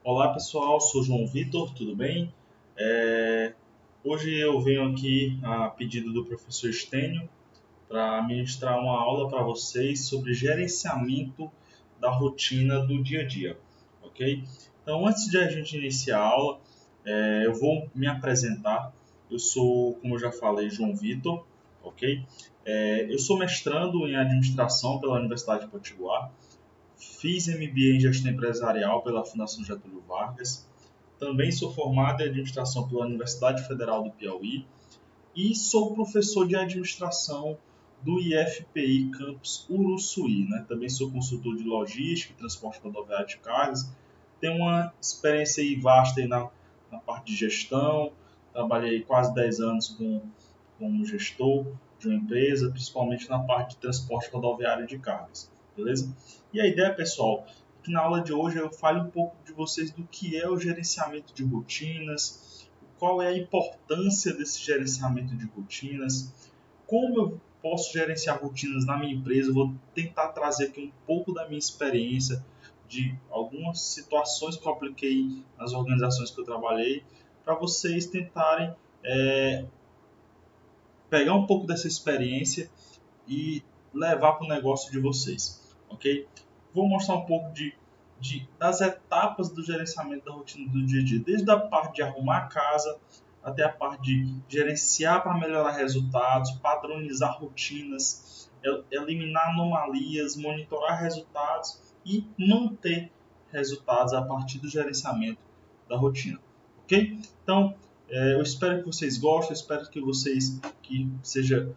Olá pessoal, sou João Vitor, tudo bem? Hoje eu venho aqui a pedido do professor Estênio para ministrar uma aula para vocês sobre gerenciamento da rotina do dia a dia, ok? Então, antes de a gente iniciar a aula, eu vou me apresentar. Eu sou, como eu já falei, João Vitor, ok? Eu sou mestrando em administração pela Universidade de Potiguar. Fiz MBA em Gestão Empresarial pela Fundação Getúlio Vargas. Também sou formado em Administração pela Universidade Federal do Piauí e sou professor de Administração do IFPI Campus Uruçuí. Também sou consultor de Logística e Transporte Rodoviário de Cargas. Tenho uma experiência aí vasta aí na parte de gestão. Trabalhei quase 10 anos como gestor de uma empresa, principalmente na parte de transporte rodoviário de cargas, beleza? E a ideia, pessoal, é que na aula de hoje eu fale um pouco de vocês do que é o gerenciamento de rotinas, qual é a importância desse gerenciamento de rotinas, como eu posso gerenciar rotinas na minha empresa. Eu vou tentar trazer aqui um pouco da minha experiência, de algumas situações que eu apliquei nas organizações que eu trabalhei, para vocês tentarem pegar um pouco dessa experiência e levar para o negócio de vocês, ok? Vou mostrar um pouco das etapas do gerenciamento da rotina do dia a dia, desde a parte de arrumar a casa até a parte de gerenciar para melhorar resultados, padronizar rotinas, eliminar anomalias, monitorar resultados e manter resultados a partir do gerenciamento da rotina, ok? Então, eu espero que vocês gostem, espero que seja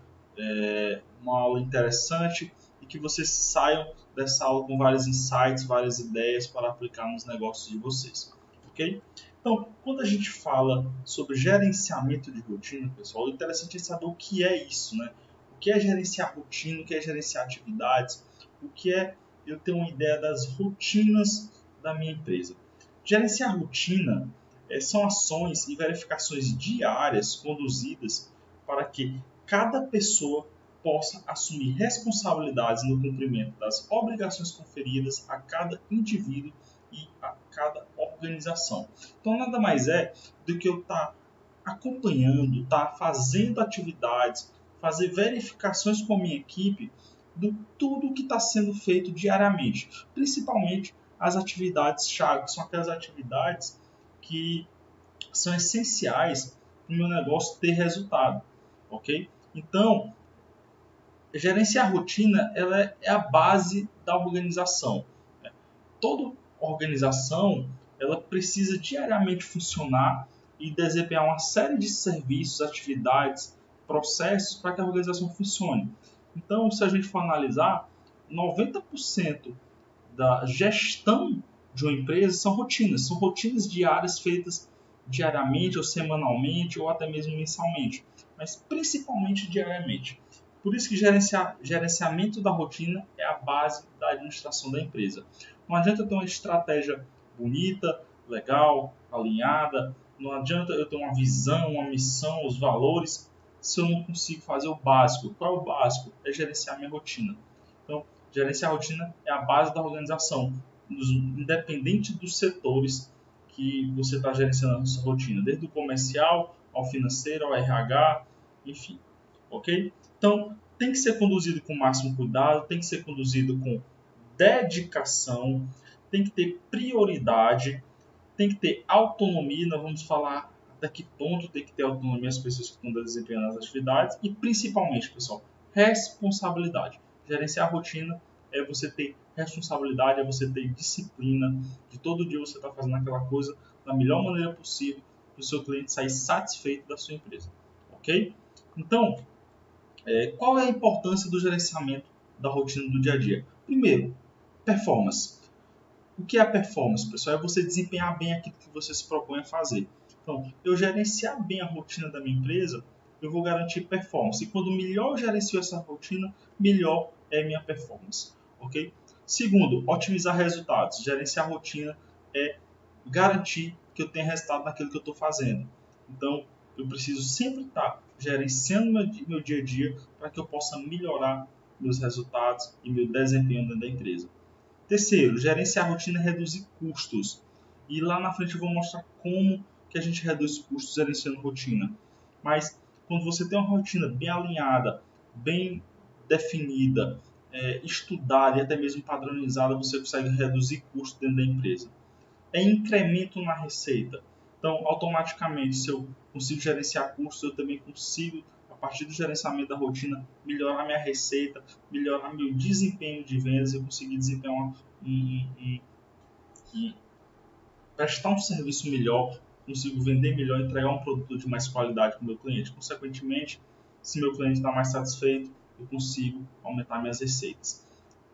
uma aula interessante e que vocês saiam dessa aula com vários insights, várias ideias para aplicar nos negócios de vocês, ok? Então, quando a gente fala sobre gerenciamento de rotina, pessoal, o interessante é saber o que é isso, né? O que é gerenciar rotina, o que é gerenciar atividades, o que é eu ter uma ideia das rotinas da minha empresa. Gerenciar rotina são ações e verificações diárias conduzidas para que cada pessoa possa assumir responsabilidades no cumprimento das obrigações conferidas a cada indivíduo e a cada organização. Então, nada mais é do que eu estar acompanhando, estar fazendo atividades, fazer verificações com a minha equipe do tudo que está sendo feito diariamente, principalmente as atividades-chave, que são aquelas atividades que são essenciais para o meu negócio ter resultado, ok? Então, gerenciar a rotina ela é a base da organização. Toda organização ela precisa diariamente funcionar e desempenhar uma série de serviços, atividades, processos para que a organização funcione. Então, se a gente for analisar, 90% da gestão de uma empresa são rotinas diárias feitas diariamente ou semanalmente ou até mesmo mensalmente, mas principalmente diariamente. Por isso que gerenciamento da rotina é a base da administração da empresa. Não adianta eu ter uma estratégia bonita, legal, alinhada, não adianta eu ter uma visão, uma missão, os valores, se eu não consigo fazer o básico. Qual é o básico? É gerenciar minha rotina. Então, gerenciar a rotina é a base da organização, independente dos setores que você está gerenciando a sua rotina, desde o comercial ao financeiro, ao RH, enfim, ok? Então, tem que ser conduzido com o máximo cuidado, tem que ser conduzido com dedicação, tem que ter prioridade, tem que ter autonomia. Nós vamos falar até que ponto tem que ter autonomia as pessoas que estão desempenhando as atividades e, principalmente, pessoal, responsabilidade. Gerenciar a rotina é você ter responsabilidade, é você ter disciplina, de todo dia você está fazendo aquela coisa da melhor maneira possível para o seu cliente sair satisfeito da sua empresa, ok? Então, qual é a importância do gerenciamento da rotina do dia a dia? Primeiro, performance. O que é a performance, pessoal? É você desempenhar bem aquilo que você se propõe a fazer. Então, eu gerenciar bem a rotina da minha empresa, eu vou garantir performance. E quando melhor eu gerencio essa rotina, melhor é a minha performance, ok? Segundo, otimizar resultados. Gerenciar a rotina é garantir que eu tenha resultado naquilo que eu estou fazendo. Então, eu preciso sempre estar gerenciando meu dia a dia para que eu possa melhorar meus resultados e meu desempenho dentro da empresa. Terceiro, gerenciar a rotina e reduzir custos. E lá na frente eu vou mostrar como que a gente reduz custos gerenciando rotina. Mas quando você tem uma rotina bem alinhada, bem definida, estudada e até mesmo padronizada, você consegue reduzir custos dentro da empresa. É incremento na receita. Então, automaticamente, se eu consigo gerenciar custos, eu também consigo, a partir do gerenciamento da rotina, melhorar minha receita, melhorar meu desempenho de vendas, eu conseguir desempenhar prestar um serviço melhor, consigo vender melhor, entregar um produto de mais qualidade para o meu cliente. Consequentemente, se meu cliente está mais satisfeito, eu consigo aumentar minhas receitas.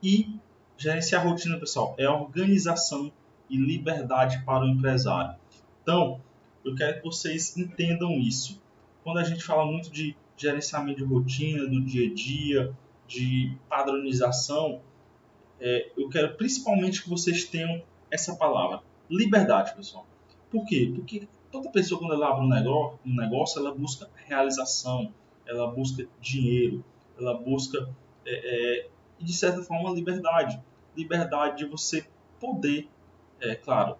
E gerenciar a rotina, pessoal, é organização e liberdade para o empresário. Então, eu quero que vocês entendam isso. Quando a gente fala muito de gerenciamento de rotina, do dia a dia, de padronização, eu quero principalmente que vocês tenham essa palavra, liberdade, pessoal. Por quê? Porque toda pessoa, quando ela abre um negócio, ela busca realização, ela busca dinheiro, ela busca, de certa forma, liberdade. Liberdade de você poder, claro,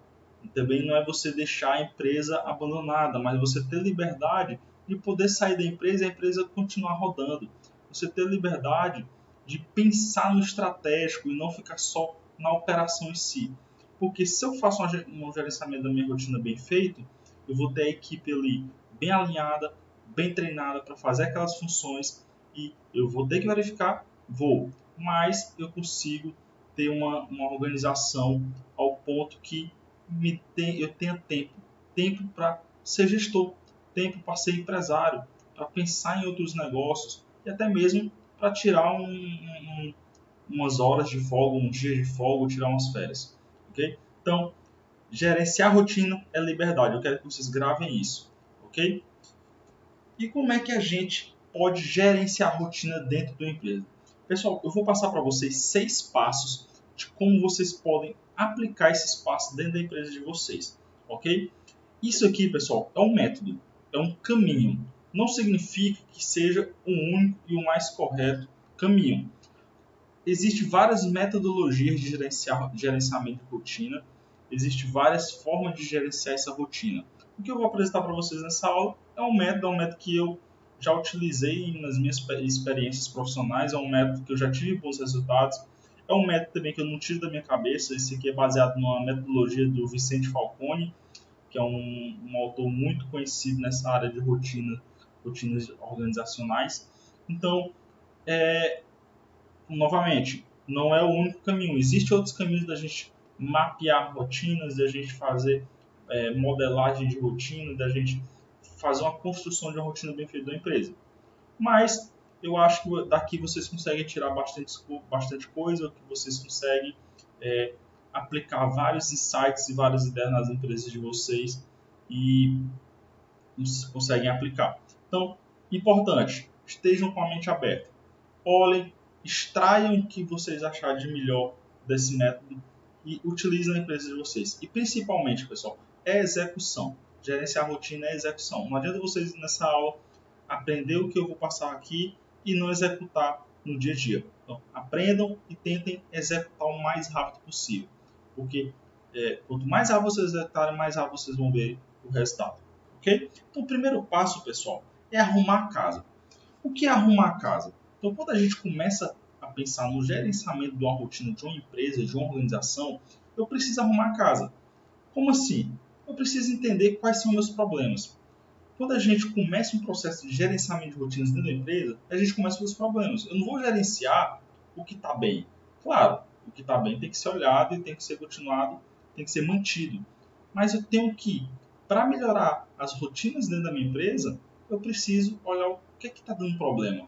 também não é você deixar a empresa abandonada, mas você ter liberdade de poder sair da empresa e a empresa continuar rodando. Você ter liberdade de pensar no estratégico e não ficar só na operação em si. Porque se eu faço um gerenciamento da minha rotina bem feito, eu vou ter a equipe ali bem alinhada, bem treinada para fazer aquelas funções e eu vou ter que verificar, mas eu consigo ter uma organização ao ponto que eu tenha tempo para ser gestor, tempo para ser empresário, para pensar em outros negócios e até mesmo para tirar umas horas de folga, um dia de folga, tirar umas férias. Ok? Então, gerenciar a rotina é liberdade. Eu quero que vocês gravem isso. Ok? E como é que a gente pode gerenciar a rotina dentro da empresa? Pessoal, eu vou passar para vocês 6 passos de como vocês podem aplicar esses passos dentro da empresa de vocês. Ok? Isso aqui, pessoal, é um método, é um caminho. Não significa que seja o único e o mais correto caminho. Existem várias metodologias de gerenciamento de rotina, existem várias formas de gerenciar essa rotina. O que eu vou apresentar para vocês nessa aula é um método que eu já utilizei nas minhas experiências profissionais, é um método que eu já tive bons resultados, é um método também que eu não tiro da minha cabeça. Esse aqui é baseado numa metodologia do Vicente Falcone, que é um autor muito conhecido nessa área de rotinas organizacionais. Então, novamente, não é o único caminho. Existem outros caminhos da gente mapear rotinas, da gente fazer modelagem de rotina, da gente fazer uma construção de uma rotina bem feita da empresa. Mas eu acho que daqui vocês conseguem tirar bastante coisa, que vocês conseguem aplicar vários insights e várias ideias nas empresas de vocês e conseguem aplicar. Então, importante, estejam com a mente aberta. Olhem, extraiam o que vocês acharem de melhor desse método e utilizem na empresa de vocês. E principalmente, pessoal, é execução. Gerenciar a rotina é execução. Não adianta vocês nessa aula aprender o que eu vou passar aqui e não executar no dia a dia. Então, aprendam e tentem executar o mais rápido possível. Porque quanto mais rápido vocês executarem, mais rápido vocês vão ver o resultado. Ok? Então, o primeiro passo, pessoal, é arrumar a casa. O que é arrumar a casa? Então, quando a gente começa a pensar no gerenciamento de uma rotina de uma empresa, de uma organização, eu preciso arrumar a casa. Como assim? Eu preciso entender quais são meus problemas. Quando a gente começa um processo de gerenciamento de rotinas dentro da empresa, a gente começa pelos problemas. Eu não vou gerenciar o que está bem. Claro, o que está bem tem que ser olhado e tem que ser continuado, tem que ser mantido. Mas eu tenho que, para melhorar as rotinas dentro da minha empresa, eu preciso olhar o que está dando problema.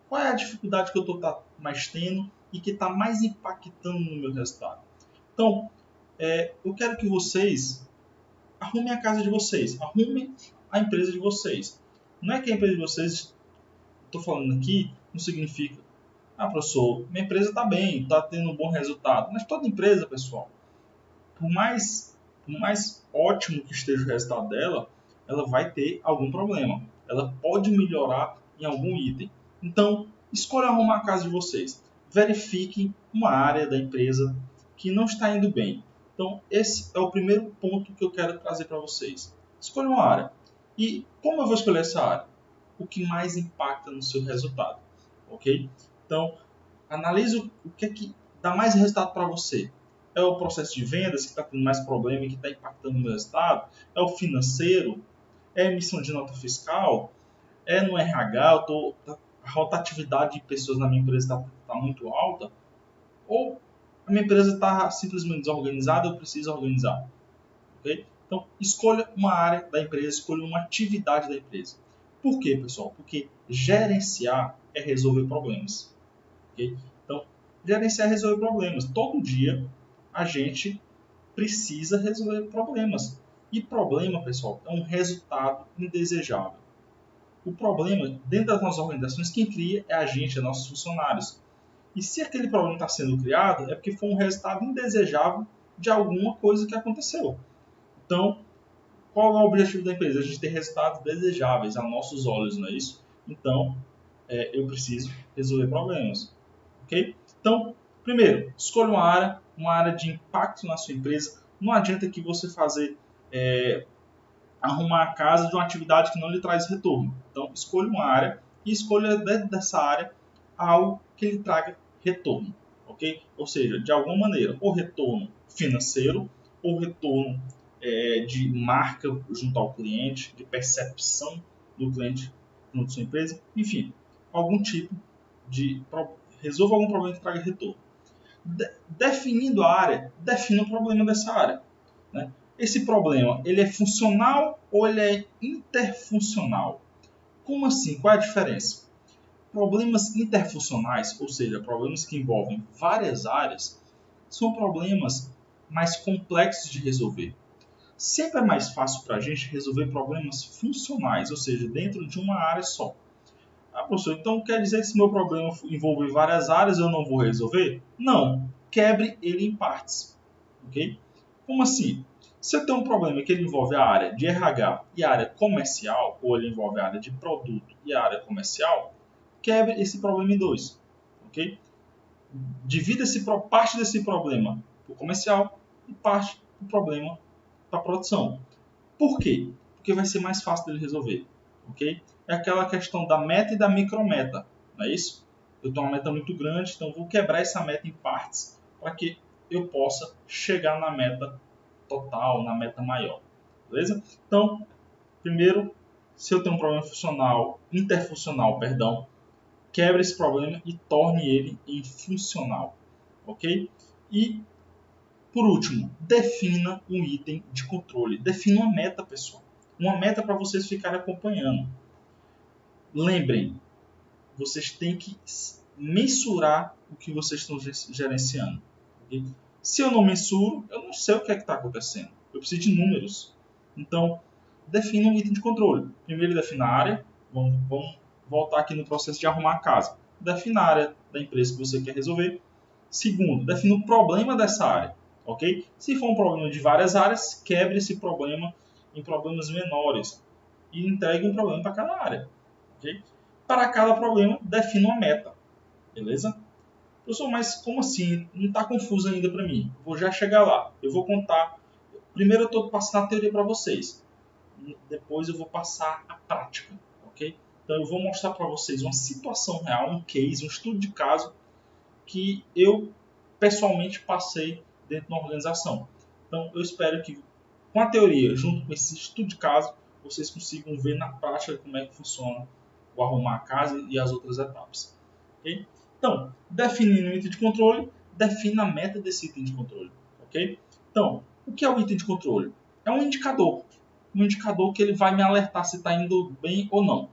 Qual é a dificuldade que eu estou mais tendo e que está mais impactando no meu resultado. Então, eu quero que vocês arrumem a casa de vocês, arrumem a empresa de vocês. Não é que a empresa de vocês, estou falando aqui, não significa, professor, minha empresa está bem, está tendo um bom resultado. Mas toda empresa, pessoal, por mais ótimo que esteja o resultado dela, ela vai ter algum problema. Ela pode melhorar em algum item. Então, escolham arrumar a casa de vocês. Verifiquem uma área da empresa que não está indo bem. Então, esse é o primeiro ponto que eu quero trazer para vocês. Escolha uma área. E como eu vou escolher essa área? O que mais impacta no seu resultado, ok? Então, analise o que é que dá mais resultado para você. É o processo de vendas que está tendo mais problema e que está impactando no meu resultado? É o financeiro? É a emissão de nota fiscal? É no RH? A rotatividade de pessoas na minha empresa está muito alta? Ou a minha empresa está simplesmente desorganizada, eu preciso organizar? Okay? Então, escolha uma área da empresa, escolha uma atividade da empresa. Por quê, pessoal? Porque gerenciar é resolver problemas. Okay? Então, gerenciar é resolver problemas. Todo dia a gente precisa resolver problemas. E problema, pessoal, é um resultado indesejável. O problema, dentro das nossas organizações, quem cria é a gente, é nossos funcionários. E se aquele problema está sendo criado, é porque foi um resultado indesejável de alguma coisa que aconteceu. Então, qual é o objetivo da empresa? A gente ter resultados desejáveis a nossos olhos, não é isso? Então, eu preciso resolver problemas. Ok? Então, primeiro, escolha uma área de impacto na sua empresa. Não adianta que você arrumar a casa de uma atividade que não lhe traz retorno. Então, escolha uma área e escolha dentro dessa área algo que lhe traga retorno. Ok? Ou seja, de alguma maneira, ou retorno financeiro, ou retorno de marca junto ao cliente, de percepção do cliente junto à sua empresa, enfim, algum tipo de resolva algum problema que traga retorno. Definindo a área, defina o problema dessa área. Né? Esse problema, ele é funcional ou ele é interfuncional? Como assim? Qual é a diferença? Problemas interfuncionais, ou seja, problemas que envolvem várias áreas, são problemas mais complexos de resolver. Sempre é mais fácil para a gente resolver problemas funcionais, ou seja, dentro de uma área só. Ah, professor, então quer dizer que se meu problema envolve várias áreas, eu não vou resolver? Não. Quebre ele em partes. Ok? Como assim? Se eu tenho um problema que ele envolve a área de RH e a área comercial, ou ele envolve a área de produto e a área comercial, quebre esse problema em dois. Ok? Divida parte desse problema para o comercial e parte do problema para a produção. Por quê? Porque vai ser mais fácil dele resolver. Ok? É aquela questão da meta e da micrometa. Não é isso? Eu tenho uma meta muito grande, então vou quebrar essa meta em partes para que eu possa chegar na meta total, na meta maior. Beleza? Então, primeiro, se eu tenho um problema interfuncional, quebre esse problema e torne ele em funcional. Ok? E, por último, defina um item de controle. Defina uma meta, pessoal. Uma meta para vocês ficarem acompanhando. Lembrem, vocês têm que mensurar o que vocês estão gerenciando. Okay? Se eu não mensuro, eu não sei o que é que está acontecendo. Eu preciso de números. Então, defina um item de controle. Primeiro, defina a área. Vamos voltar aqui no processo de arrumar a casa. Defina a área da empresa que você quer resolver. Segundo, defina o problema dessa área. Okay? Se for um problema de várias áreas, quebre esse problema em problemas menores e entregue um problema para cada área. Okay? Para cada problema, defina uma meta. Beleza? Professor, mas como assim? Não está confuso ainda para mim. Vou já chegar lá. Eu vou contar. Primeiro eu estou passando a teoria para vocês. Depois eu vou passar a prática. Ok? Então eu vou mostrar para vocês uma situação real, um case, um estudo de caso que eu pessoalmente passei dentro da organização. Então eu espero que com a teoria, junto com esse estudo de caso, vocês consigam ver na prática como é que funciona o arrumar a casa e as outras etapas. Okay? Então, definindo o item de controle, defina a meta desse item de controle. Okay? Então, o que é o item de controle? É um indicador. Um indicador que ele vai me alertar se está indo bem ou não.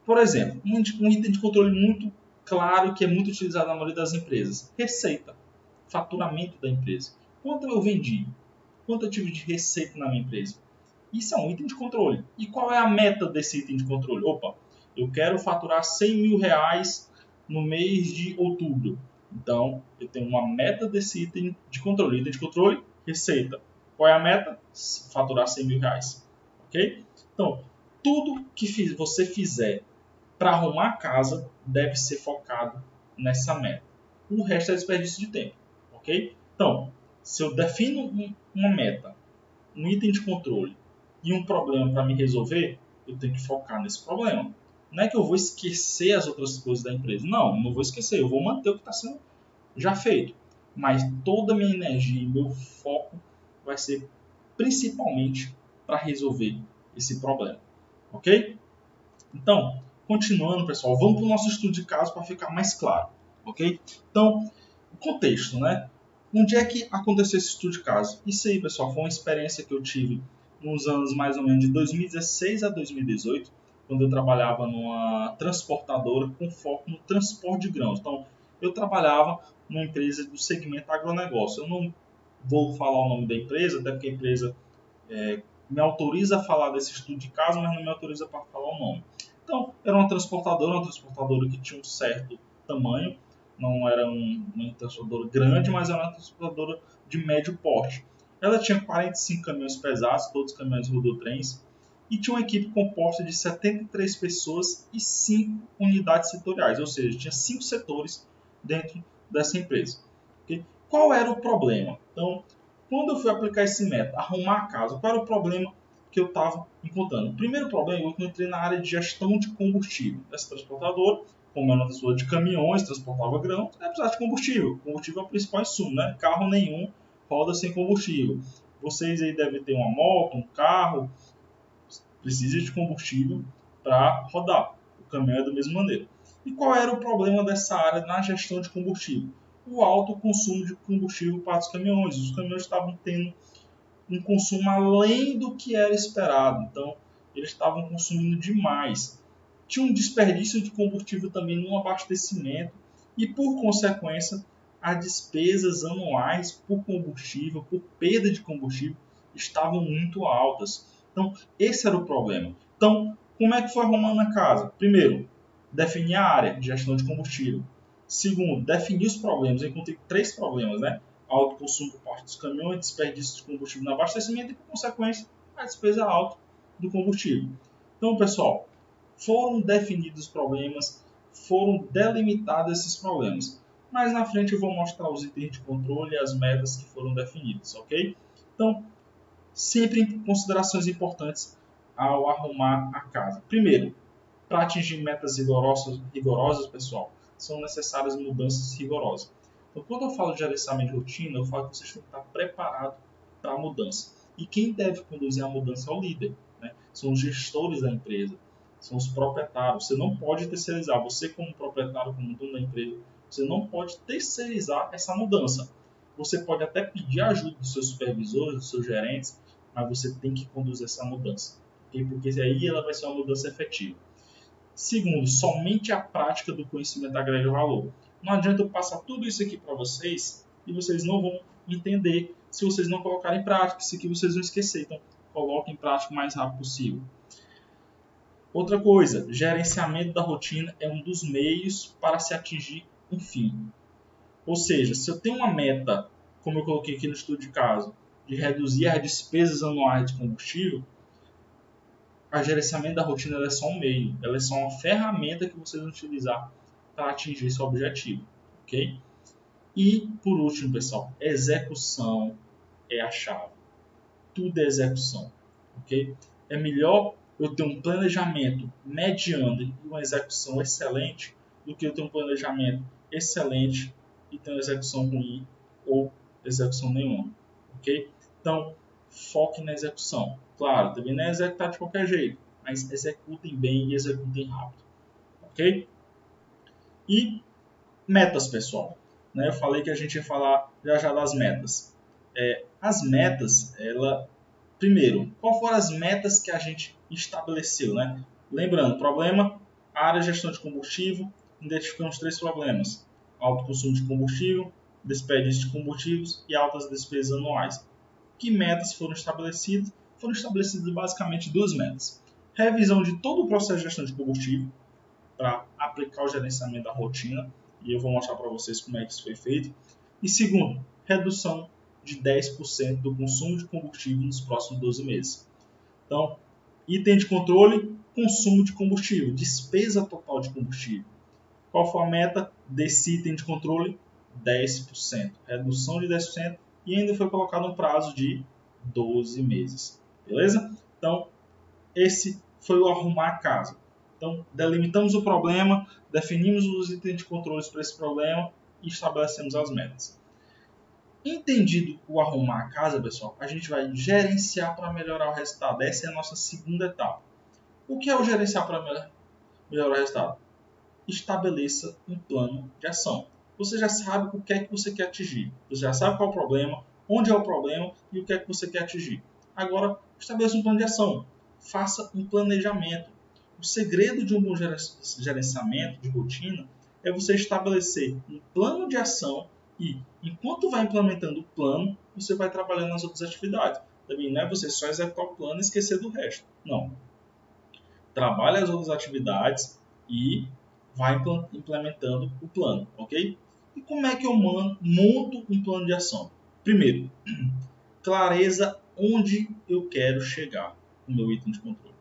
Por exemplo, um item de controle muito claro que é muito utilizado na maioria das empresas. Receita. Faturamento da empresa. Quanto eu vendi? Quanto eu tive de receita na minha empresa? Isso é um item de controle. E qual é a meta desse item de controle? Opa, eu quero faturar 100 mil reais no mês de outubro. Então, eu tenho uma meta desse item de controle. Item de controle, receita. Qual é a meta? Faturar 100 mil reais. Ok? Então, tudo que você fizer para arrumar a casa deve ser focado nessa meta. O resto é desperdício de tempo. Ok? Então, Se eu defino uma meta, um item de controle e um problema para me resolver, eu tenho que focar nesse problema. Não é que eu vou esquecer as outras coisas da empresa. Não vou esquecer. Eu vou manter o que está sendo já feito. Mas toda a minha energia e meu foco vai ser principalmente para resolver esse problema. Ok? Então, continuando, pessoal, vamos para o nosso estudo de caso para ficar mais claro. Ok? Então, o contexto, né? Onde é que aconteceu esse estudo de caso? Isso aí, pessoal, foi uma experiência que eu tive nos anos mais ou menos de 2016 a 2018, quando eu trabalhava numa transportadora com foco no transporte de grãos. Então, eu trabalhava numa empresa do segmento agronegócio. Eu não vou falar o nome da empresa, até porque a empresa me autoriza a falar desse estudo de caso, mas não me autoriza para falar o nome. Então, era uma transportadora que tinha um certo tamanho, não era uma transportadora grande, mas era uma transportadora de médio porte. Ela tinha 45 caminhões pesados, todos caminhões rodotrens, e tinha uma equipe composta de 73 pessoas e 5 unidades setoriais, ou seja, tinha 5 setores dentro dessa empresa. Okay? Qual era o problema? Então, quando eu fui aplicar esse método, arrumar a casa, qual era o problema que eu estava encontrando? O primeiro problema é que eu entrei na área de gestão de combustível. Essa transportadora, como é uma transportadora de caminhões, transportava grão, precisava de combustível. Combustível é o principal insumo, né? Carro nenhum roda sem combustível. Vocês aí devem ter uma moto, um carro, precisa de combustível para rodar. O caminhão é da mesma maneira. E qual era o problema dessa área na gestão de combustível? O alto consumo de combustível para os caminhões. Os caminhões estavam tendo um consumo além do que era esperado. Então, eles estavam consumindo demais. Tinha um desperdício de combustível também no abastecimento e, por consequência, as despesas anuais por combustível, por perda de combustível, estavam muito altas. Então, esse era o problema. Então, como é que foi arrumando a casa? Primeiro, definir a área de gestão de combustível. Segundo, definir os problemas. Eu encontrei 3 problemas, né? Alto consumo por parte dos caminhões, desperdício de combustível no abastecimento e, por consequência, a despesa alta do combustível. Então, pessoal, foram definidos os problemas, foram delimitados esses problemas. Mas na frente eu vou mostrar os itens de controle e as metas que foram definidas, ok? Então, sempre considerações importantes ao arrumar a casa. Primeiro, para atingir metas rigorosas, pessoal, são necessárias mudanças rigorosas. Então, quando eu falo de gerenciamento de rotina, eu falo que vocês têm que estar preparados para a mudança. E quem deve conduzir a mudança é o líder, né? São os gestores da empresa, são os proprietários. Você não pode terceirizar. Você, como proprietário, como dono da empresa, você não pode terceirizar essa mudança. Você pode até pedir ajuda dos seus supervisores, dos seus gerentes, mas você tem que conduzir essa mudança, okay? Porque aí ela vai ser uma mudança efetiva. Segundo, somente a prática do conhecimento agrega valor. Não adianta eu passar tudo isso aqui para vocês e vocês não vão entender se vocês não colocarem em prática, isso aqui vocês vão esquecer. Então, coloquem em prática o mais rápido possível. Outra coisa, gerenciamento da rotina é um dos meios para se atingir um fim. Ou seja, se eu tenho uma meta, como eu coloquei aqui no estudo de caso, de reduzir as despesas anuais de combustível, a gerenciamento da rotina é só um meio, ela é só uma ferramenta que vocês vão utilizar para atingir esse objetivo, ok? E, por último, pessoal, execução é a chave. Tudo é execução, ok? É melhor eu ter um planejamento mediano e uma execução excelente do que eu ter um planejamento excelente e ter uma execução ruim ou execução nenhuma, ok? Então, foque na execução. Claro, também não é executar de qualquer jeito, mas executem bem e executem rápido, ok? E metas, pessoal. Né? Eu falei que a gente ia falar já das metas. As metas, primeiro, qual foram as metas que a gente estabeleceu, né? Lembrando, problema, área de gestão de combustível, identificamos 3 problemas: alto consumo de combustível, desperdício de combustíveis e altas despesas anuais. Que metas foram estabelecidas? Foram estabelecidas basicamente 2 metas. Revisão de todo o processo de gestão de combustível para aplicar o gerenciamento da rotina, e eu vou mostrar para vocês como é que isso foi feito. E segundo, redução de 10% do consumo de combustível nos próximos 12 meses. Então, item de controle, consumo de combustível, despesa total de combustível. Qual foi a meta desse item de controle? 10%. Redução de 10% e ainda foi colocado um prazo de 12 meses. Beleza? Então, esse foi o arrumar a casa. Então, delimitamos o problema, definimos os itens de controles para esse problema e estabelecemos as metas. Entendido o arrumar a casa, pessoal, a gente vai gerenciar para melhorar o resultado. Essa é a nossa segunda etapa. O que é o gerenciar para melhorar o resultado? Estabeleça um plano de ação. Você já sabe o que é que você quer atingir. Você já sabe qual é o problema, onde é o problema e o que é que você quer atingir. Agora, estabeleça um plano de ação. Faça um planejamento. O segredo de um bom gerenciamento de rotina é você estabelecer um plano de ação e, enquanto vai implementando o plano, você vai trabalhando nas outras atividades. Também não é você só executar o plano e esquecer do resto. Não. Trabalhe as outras atividades e vai implementando o plano, ok? E como é que eu monto um plano de ação? Primeiro, clareza onde eu quero chegar com o meu item de controle,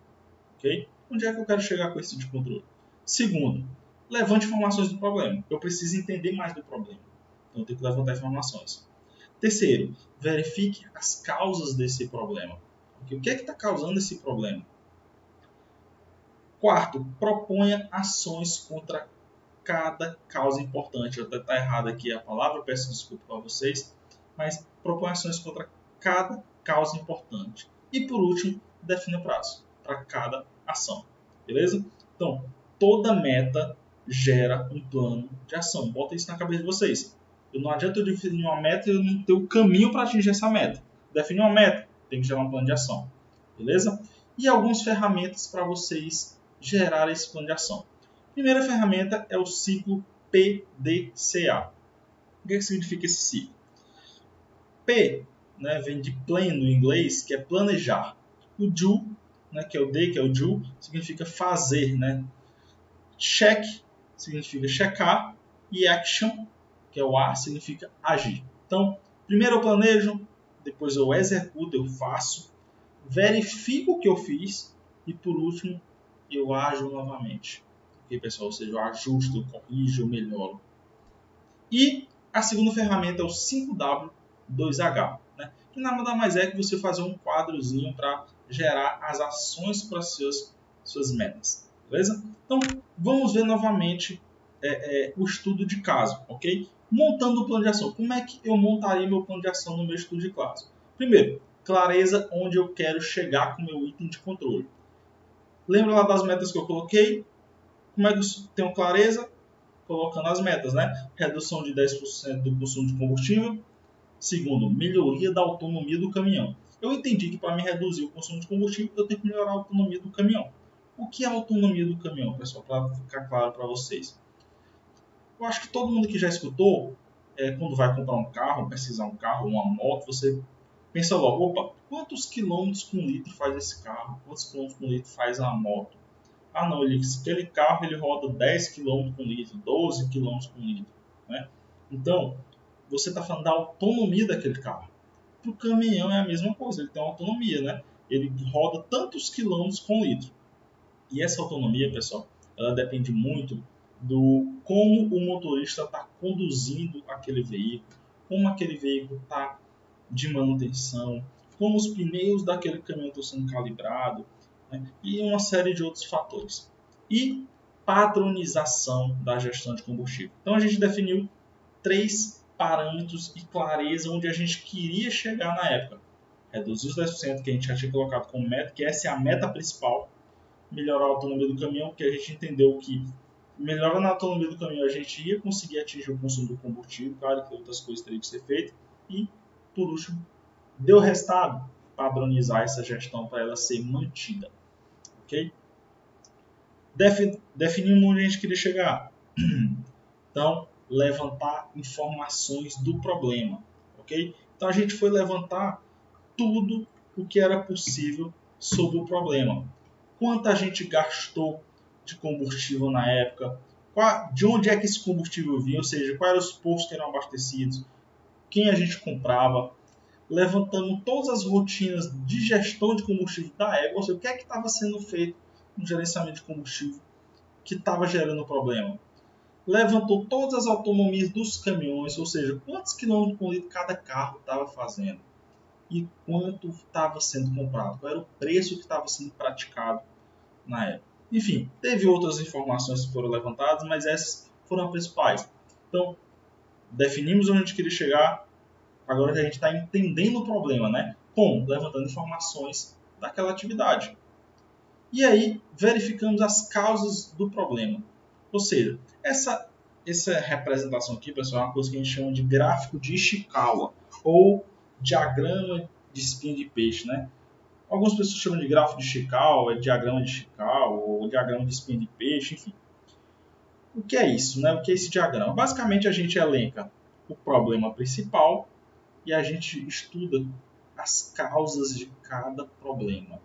ok? Onde é que eu quero chegar com esse item de controle? Segundo, levante informações do problema. Eu preciso entender mais do problema, então eu tenho que levantar informações. Terceiro, verifique as causas desse problema. Okay? O que é que está causando esse problema? Quarto, proponha ações contra cada causa importante. Eu até está errado aqui a palavra, peço desculpa para vocês, mas proponha ações contra cada causa importante. E por último, defina prazo para cada ação. Beleza? Então, toda meta gera um plano de ação. Bota isso na cabeça de vocês. Não adianta eu definir uma meta e eu não ter o caminho para atingir essa meta. Definir uma meta, tem que gerar um plano de ação. Beleza? E algumas ferramentas para vocês gerar esse plano de ação. A primeira ferramenta é o ciclo PDCA. O que significa esse ciclo? P, né, vem de plan no inglês, que é planejar. O do, né, que é o D, que é o do, significa fazer. Né? Check significa checar. E action, que é o A, significa agir. Então, primeiro eu planejo, depois eu executo, eu faço, verifico o que eu fiz e, por último, eu ajo novamente. Ok, pessoal? Ou seja, eu ajusto, eu corrijo, eu melhoro. E a segunda ferramenta é o 5W2H, né? Que nada mais é que você fazer um quadrozinho para gerar as ações para as suas metas. Beleza? Então, vamos ver novamente o estudo de caso, ok? Montando o plano de ação. Como é que eu montaria meu plano de ação no meu estudo de caso? Primeiro, clareza onde eu quero chegar com o meu item de controle. Lembra lá das metas que eu coloquei? Como é que eu tenho clareza? Colocando as metas, né? Redução de 10% do consumo de combustível. Segundo, melhoria da autonomia do caminhão. Eu entendi que para me reduzir o consumo de combustível, eu tenho que melhorar a autonomia do caminhão. O que é a autonomia do caminhão, pessoal? Para ficar claro para vocês. Eu acho que todo mundo que já escutou, quando vai comprar um carro, pesquisar um carro, uma moto, você pensa logo, opa, quantos quilômetros com litro faz esse carro? Quantos quilômetros com litro faz a moto? Ah, não, aquele carro ele roda 10 km por litro, 12 km por litro. Né? Então, você está falando da autonomia daquele carro. Para o caminhão é a mesma coisa, ele tem uma autonomia, né? Ele roda tantos quilômetros por litro. E essa autonomia, pessoal, ela depende muito do como o motorista está conduzindo aquele veículo, como aquele veículo está de manutenção, como os pneus daquele caminhão estão sendo calibrados, né? E uma série de outros fatores. E padronização da gestão de combustível. Então a gente definiu 3 parâmetros e clareza onde a gente queria chegar na época. Reduzir os 10% que a gente já tinha colocado como meta, que essa é a meta principal, melhorar a autonomia do caminhão, porque a gente entendeu que melhorando a autonomia do caminhão a gente ia conseguir atingir o consumo do combustível, claro que outras coisas teriam que ser feitas, e por último, deu resultado, padronizar essa gestão para ela ser mantida. Ok? Definimos onde a gente queria chegar. Então, levantar informações do problema. Ok? Então, a gente foi levantar tudo o que era possível sobre o problema. Quanto a gente gastou de combustível na época, de onde é que esse combustível vinha, ou seja, quais eram os postos que eram abastecidos, quem a gente comprava, levantando todas as rotinas de gestão de combustível da época, ou seja, o que é que estava sendo feito no gerenciamento de combustível que estava gerando o problema. levantou todas as autonomias dos caminhões, ou seja, quantos quilômetros por litro cada carro estava fazendo e quanto estava sendo comprado, qual era o preço que estava sendo praticado na época. Enfim, teve outras informações que foram levantadas, mas essas foram as principais. Então, definimos onde a gente queria chegar, agora que a gente está entendendo o problema, né? Como? Levantando informações daquela atividade. E aí, verificamos as causas do problema. Ou seja, essa representação aqui, pessoal, é uma coisa que a gente chama de gráfico de Ishikawa, ou diagrama de espinha de peixe, né? Algumas pessoas chamam de gráfico de Ishikawa, diagrama de Ishikawa, ou diagrama de espinha de peixe, enfim. O que é isso, né? O que é esse diagrama? Basicamente, a gente elenca o problema principal e a gente estuda as causas de cada problema,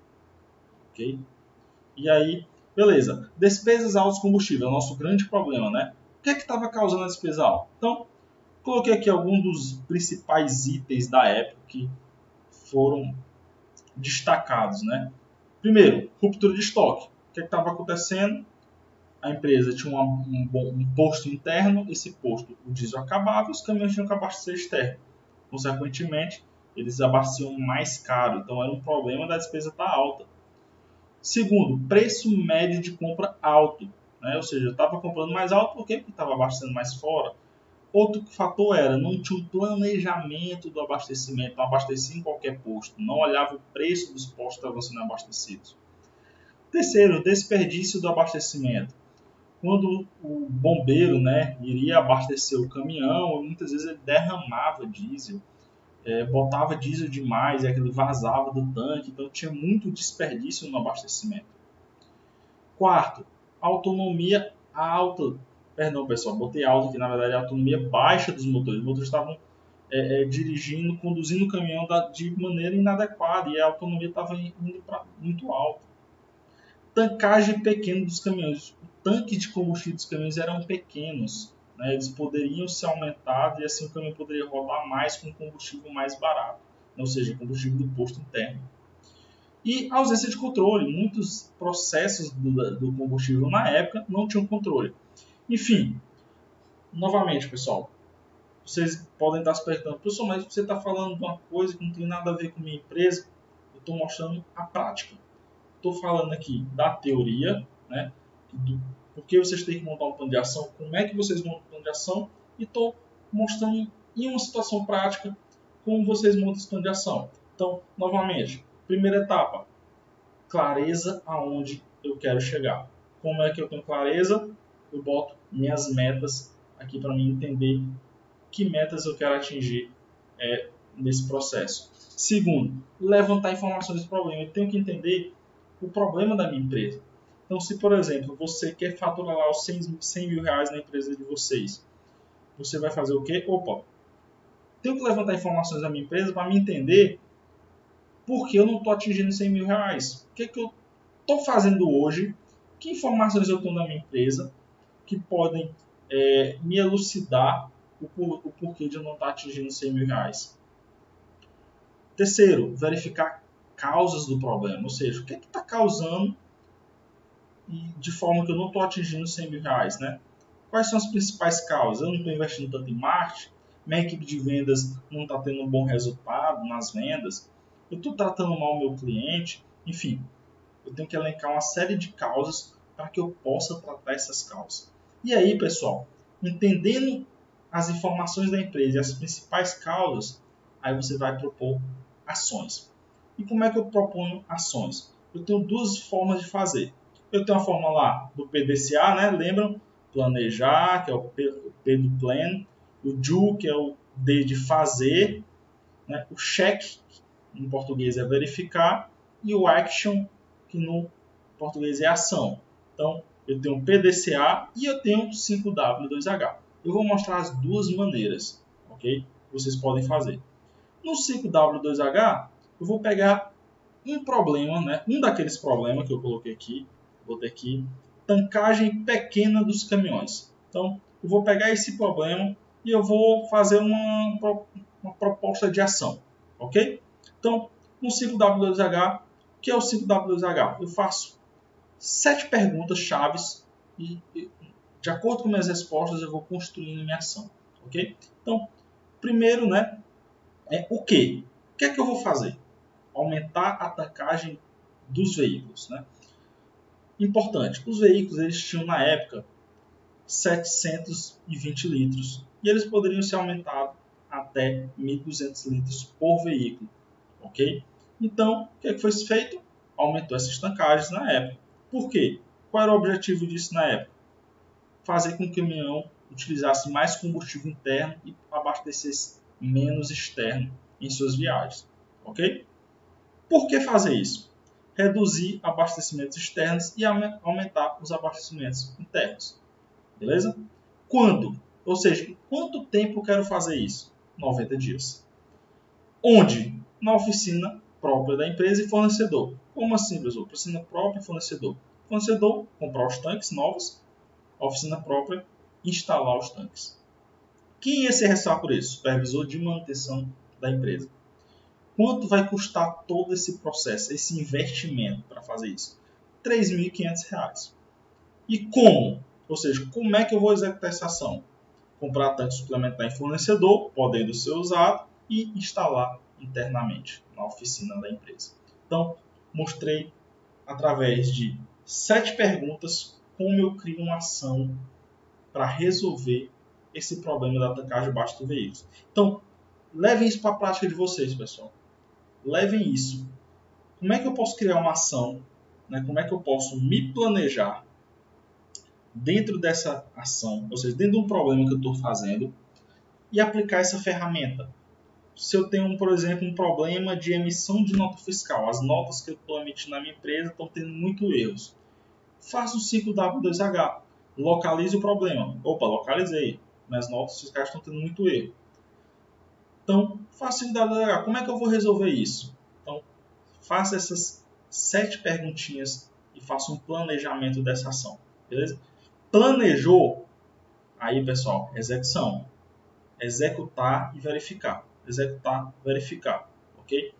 ok? E aí, beleza. Despesas altas de combustível é o nosso grande problema, né? O que é que estava causando a despesa alta? Então, coloquei aqui alguns dos principais itens da época que foram destacados, né? Primeiro, ruptura de estoque. O que estava acontecendo? A empresa tinha um posto interno, esse posto, o diesel acabava e os caminhões tinham que abastecer externo. Consequentemente, eles abasteciam mais caro, então era um problema da despesa estar alta. Segundo, preço médio de compra alto, né? Ou seja, eu estava comprando mais alto porque estava abastecendo mais fora. Outro fator era, não tinha um planejamento do abastecimento, não abastecia em qualquer posto, não olhava o preço dos postos que estavam sendo abastecidos. Terceiro, desperdício do abastecimento. Quando o bombeiro, né, iria abastecer o caminhão, muitas vezes ele derramava diesel, botava diesel demais e aquele vazava do tanque, então tinha muito desperdício no abastecimento. Quarto, autonomia alta. Perdão, pessoal, botei alta aqui, na verdade a autonomia baixa dos motores. Os motores estavam dirigindo, conduzindo o caminhão de maneira inadequada e a autonomia estava indo para muito alta. Tancagem pequena dos caminhões. O tanque de combustível dos caminhões eram pequenos, né? Eles poderiam ser aumentados e assim o caminhão poderia rodar mais com combustível mais barato, ou seja, combustível do posto interno. E ausência de controle. Muitos processos do combustível na época não tinham controle. Enfim, novamente, pessoal, vocês podem estar se perguntando, professor, mas você está falando de uma coisa que não tem nada a ver com a minha empresa. Eu estou mostrando a prática. Estou falando aqui da teoria, né? Por que vocês têm que montar um plano de ação, como é que vocês montam um plano de ação, e estou mostrando em uma situação prática como vocês montam esse plano de ação. Então, novamente, primeira etapa, clareza aonde eu quero chegar. Como é que eu tenho clareza? Eu boto minhas metas aqui para mim entender que metas eu quero atingir nesse processo. Segundo, levantar informações do problema. Eu tenho que entender o problema da minha empresa. Então, se, por exemplo, você quer faturar lá os 100 mil reais na empresa de vocês, você vai fazer o quê? Opa, tenho que levantar informações da minha empresa para me entender por que eu não estou atingindo 100 mil reais. O que eu estou fazendo hoje? Que informações eu tenho da minha empresa que podem me elucidar o porquê de eu não estar atingindo 100 mil reais. Terceiro, verificar causas do problema, ou seja, o que está causando de forma que eu não estou atingindo 100 mil reais, né? Quais são as principais causas? Eu não estou investindo tanto em marketing, minha equipe de vendas não está tendo um bom resultado nas vendas, eu estou tratando mal o meu cliente, enfim, eu tenho que elencar uma série de causas para que eu possa tratar essas causas. E aí, pessoal, entendendo as informações da empresa e as principais causas, aí você vai propor ações. E como é que eu proponho ações? Eu tenho duas formas de fazer. Eu tenho a forma lá do PDCA, né? Lembram? Planejar, que é o P do plan, o do, que é o D de fazer, né? O check, que em português é verificar, e o action, que no português é ação. Então, eu tenho PDCA e eu tenho 5W2H. Eu vou mostrar as duas maneiras, ok? Vocês podem fazer. No 5W2H, eu vou pegar um problema, né? Um daqueles problemas que eu coloquei aqui, botei aqui, tancagem pequena dos caminhões. Então, eu vou pegar esse problema e eu vou fazer uma proposta de ação, ok? Então, no 5W2H, o que é o 5W2H? Eu faço 7 perguntas chaves de De acordo com minhas respostas, eu vou construindo minha ação. Ok? Então, primeiro, né, o quê? O que é que eu vou fazer? Aumentar a tankagem dos veículos. Né? Importante, os veículos eles tinham na época 720 litros e eles poderiam ser aumentados até 1.200 litros por veículo. Ok? Então, o que foi feito? Aumentou essas tancagens na época. Por quê? Qual era o objetivo disso na época? Fazer com que o caminhão utilizasse mais combustível interno e abastecesse menos externo em suas viagens. Ok? Por que fazer isso? Reduzir abastecimentos externos e aumentar os abastecimentos internos. Beleza? Quando? Ou seja, em quanto tempo eu quero fazer isso? 90 dias. Onde? Na oficina própria da empresa e fornecedor. Como assim, professor? Oficina própria e fornecedor. Fornecedor, comprar os tanques novos. Oficina própria, instalar os tanques. Quem ia ser responsável por isso? Supervisor de manutenção da empresa. Quanto vai custar todo esse processo, esse investimento para fazer isso? R$ 3.500. E como? Ou seja, como é que eu vou executar essa ação? Comprar tanque suplementar em fornecedor, podendo ser usado, e instalar internamente na oficina da empresa. Então, mostrei através de 7 perguntas como eu crio uma ação para resolver esse problema da tankagem baixa do veículo. Então, levem isso para a prática de vocês, pessoal. Levem isso. Como é que eu posso criar uma ação? Né? Como é que eu posso me planejar dentro dessa ação, ou seja, dentro de um problema que eu estou fazendo e aplicar essa ferramenta? Se eu tenho, por exemplo, um problema de emissão de nota fiscal, as notas que eu estou emitindo na minha empresa estão tendo muitos erros. Faça o ciclo W2H. Localize o problema. Opa, localizei. Minhas notas fiscais estão tendo muito erro. Então, faça o W2H. Como é que eu vou resolver isso? Então, faça essas 7 perguntinhas e faça um planejamento dessa ação. Beleza? Planejou, aí, pessoal, execução. Executar e verificar. Executar, verificar. Ok?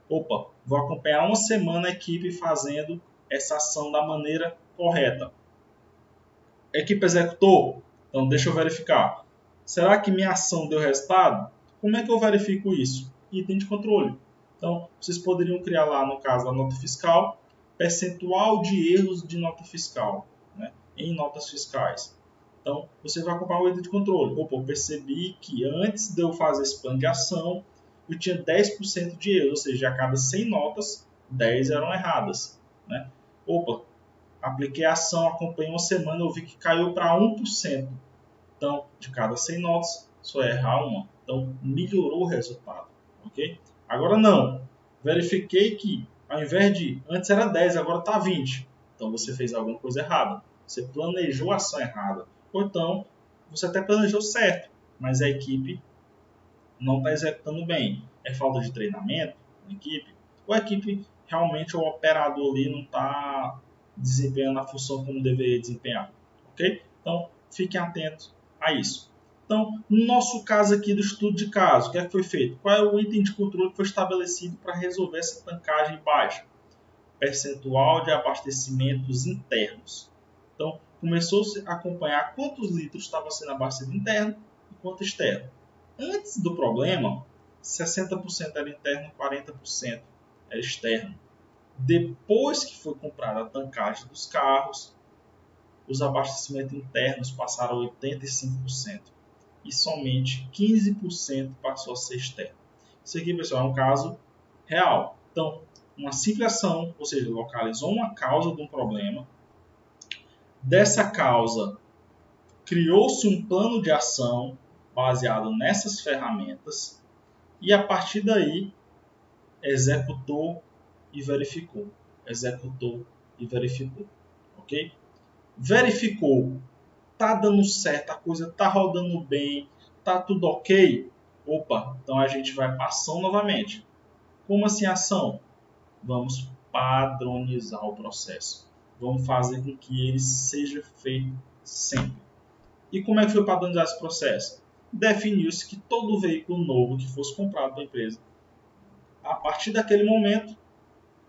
Opa, vou acompanhar uma semana a equipe fazendo essa ação da maneira correta. A equipe executou? Então, deixa eu verificar. Será que minha ação deu resultado? Como é que eu verifico isso? Item de controle. Então, vocês poderiam criar lá, no caso da nota fiscal, percentual de erros de nota fiscal, né, em notas fiscais. Então, você vai acompanhar o item de controle. Opa, eu percebi que antes de eu fazer esse plano de ação, eu tinha 10% de erros, ou seja, a cada 100 notas, 10 eram erradas. Né? Opa, apliquei a ação, acompanhei uma semana, eu vi que caiu para 1%. Então, de cada 100 notas, só errar uma. Então, melhorou o resultado. Ok? Agora não. Verifiquei que, ao invés de antes era 10, agora está 20. Então, você fez alguma coisa errada. Você planejou a ação errada. Ou então, você até planejou certo, mas a equipe não está executando bem. É falta de treinamento na equipe? Ou a equipe realmente, o operador ali não está desempenhando a função como deveria desempenhar? Ok? Então, fiquem atentos a isso. Então, no nosso caso aqui do estudo de caso, o que é que foi feito? Qual é o item de controle que foi estabelecido para resolver essa tankagem baixa? Percentual de abastecimentos internos. Então, começou-se a acompanhar quantos litros estava sendo abastecido interno e quanto externo. Antes do problema, 60% era interno, 40% era externo. Depois que foi comprada a tankagem dos carros, os abastecimentos internos passaram a 85% e somente 15% passou a ser externo. Isso aqui, pessoal, é um caso real. Então, uma simples ação, ou seja, localizou uma causa de um problema. Dessa causa, criou-se um plano de ação baseado nessas ferramentas e, a partir daí, executou e verificou. Executou e verificou. Ok? Verificou. Tá dando certo, a coisa tá rodando bem, tá tudo ok? Opa, então a gente vai para ação novamente. Como assim ação? Vamos padronizar o processo. Vamos fazer com que ele seja feito sempre. E como é que foi padronizar esse processo? Definiu-se que todo veículo novo que fosse comprado pela empresa, a partir daquele momento,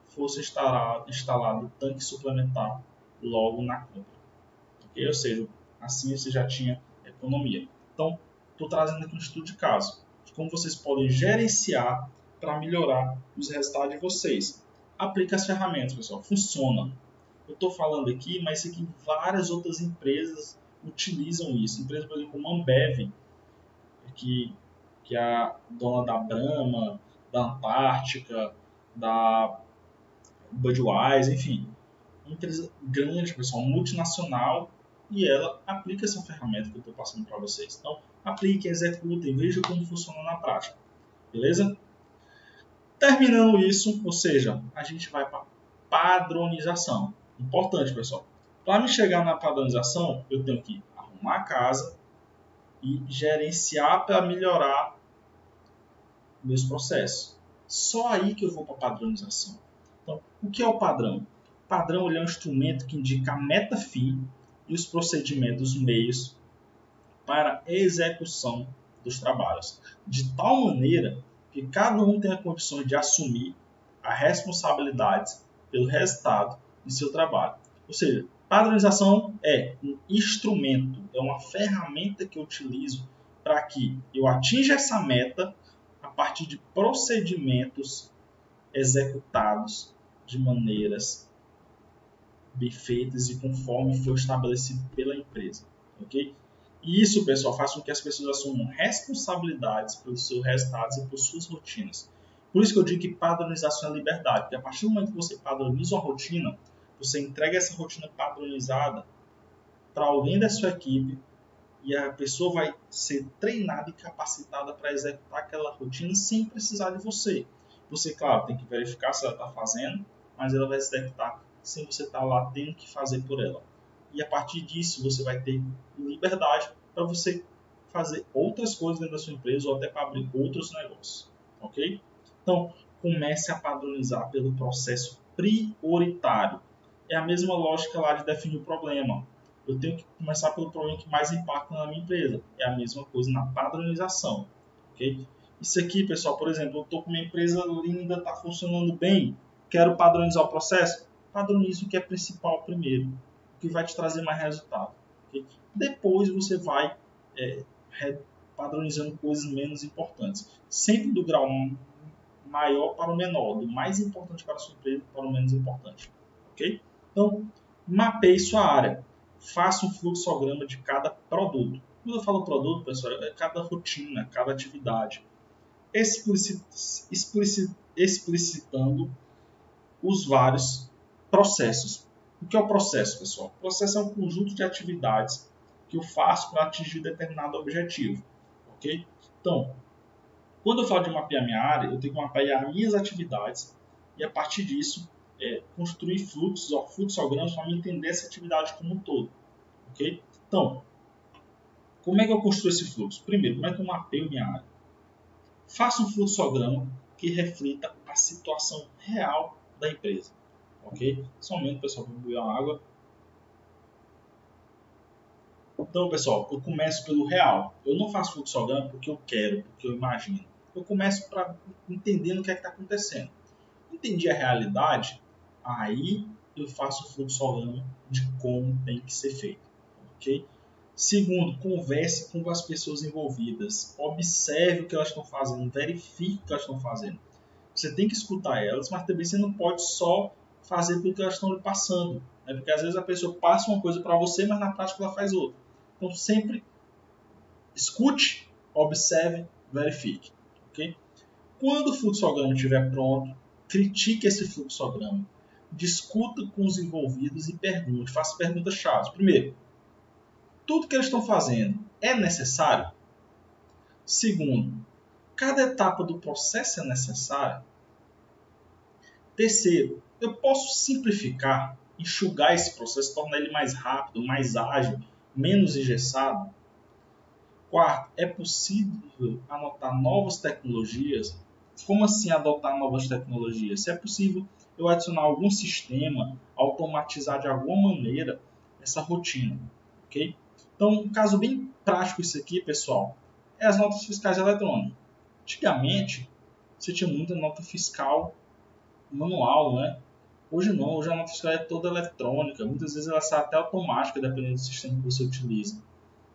fosse instalado tanque suplementar logo na compra. Okay? Ou seja, assim você já tinha economia. Então, estou trazendo aqui um estudo de caso, de como vocês podem gerenciar para melhorar os resultados de vocês. Aplique as ferramentas, pessoal, funciona. Eu estou falando aqui, mas aqui várias outras empresas utilizam isso. Empresas, por exemplo, como a Ambev, que é a dona da Brahma, da Antártica, da Budweiser, enfim. Uma empresa grande, pessoal, multinacional, e ela aplica essa ferramenta que eu estou passando para vocês. Então, apliquem, executem, vejam como funciona na prática. Beleza? Terminando isso, ou seja, a gente vai para padronização. Importante, pessoal. Para me chegar na padronização, eu tenho que arrumar a casa e gerenciar para melhorar meus processos. Só aí que eu vou para a padronização. Então, o que é o padrão? O padrão é um instrumento que indica a meta-fim e os procedimentos, os meios para a execução dos trabalhos, de tal maneira que cada um tenha condições de assumir a responsabilidade pelo resultado de seu trabalho. Ou seja, padronização é um instrumento, é uma ferramenta que eu utilizo para que eu atinja essa meta a partir de procedimentos executados de maneiras bem feitas e conforme foi estabelecido pela empresa, ok? E isso, pessoal, faz com que as pessoas assumam responsabilidades pelos seus resultados e por suas rotinas. Por isso que eu digo que padronização é liberdade, porque a partir do momento que você padroniza uma rotina, você entrega essa rotina padronizada para alguém da sua equipe e a pessoa vai ser treinada e capacitada para executar aquela rotina sem precisar de você. Você, claro, tem que verificar se ela está fazendo, mas ela vai executar sem você estar lá tendo que fazer por ela. E a partir disso, você vai ter liberdade para você fazer outras coisas dentro da sua empresa ou até para abrir outros negócios. Ok? Então, comece a padronizar pelo processo prioritário. É a mesma lógica lá de definir o problema. Eu tenho que começar pelo problema que mais impacta na minha empresa. É a mesma coisa na padronização. Ok? Isso aqui, pessoal, por exemplo, eu estou com uma empresa linda, está funcionando bem, quero padronizar o processo. Padronize o que é principal primeiro, o que vai te trazer mais resultado. Okay? Depois você vai padronizando coisas menos importantes. Sempre do grau maior para o menor, do mais importante para a sua empresa para o menos importante. Ok? Então, mapeie sua área. Faça um fluxograma de cada produto. Quando eu falo produto, pessoal, é cada rotina, cada atividade. Explicitando os vários processos. O que é o processo, pessoal? O processo é um conjunto de atividades que eu faço para atingir determinado objetivo. Ok? Então, quando eu falo de mapear minha área, eu tenho que mapear minhas atividades e, a partir disso, construir fluxos ou fluxogramas para me entender essa atividade como um todo. Ok? Então, como é que eu construo esse fluxo? Primeiro, como é que eu mapeio minha área? Faça um fluxograma que reflita a situação real da empresa. Ok? Só um momento, pessoal, para beber uma água. Então, pessoal, eu começo pelo real. Eu não faço fluxograma porque eu quero, porque eu imagino. Eu começo para entendendo o que é que está acontecendo. Entendi a realidade, aí eu faço o fluxograma de como tem que ser feito. Ok? Segundo, converse com as pessoas envolvidas. Observe o que elas estão fazendo, verifique o que elas estão fazendo. Você tem que escutar elas, mas também você não pode só fazer pelo que elas estão lhe passando. Né? Porque às vezes a pessoa passa uma coisa para você, mas na prática ela faz outra. Então sempre escute, observe, verifique. Okay? Quando o fluxograma estiver pronto, critique esse fluxograma. Discuta com os envolvidos e pergunte. Faça perguntas-chave. Primeiro, tudo que eles estão fazendo é necessário? Segundo, cada etapa do processo é necessária? Terceiro, eu posso simplificar, enxugar esse processo, tornar ele mais rápido, mais ágil, menos engessado? Quarto, é possível adotar novas tecnologias? Como assim adotar novas tecnologias? Se é possível eu adicionar algum sistema, automatizar de alguma maneira essa rotina, ok? Então, um caso bem prático isso aqui, pessoal, é as notas fiscais eletrônicas. Antigamente, você tinha muita nota fiscal manual, né? Hoje não, hoje a nota fiscal é toda eletrônica, muitas vezes ela sai até automática, dependendo do sistema que você utiliza.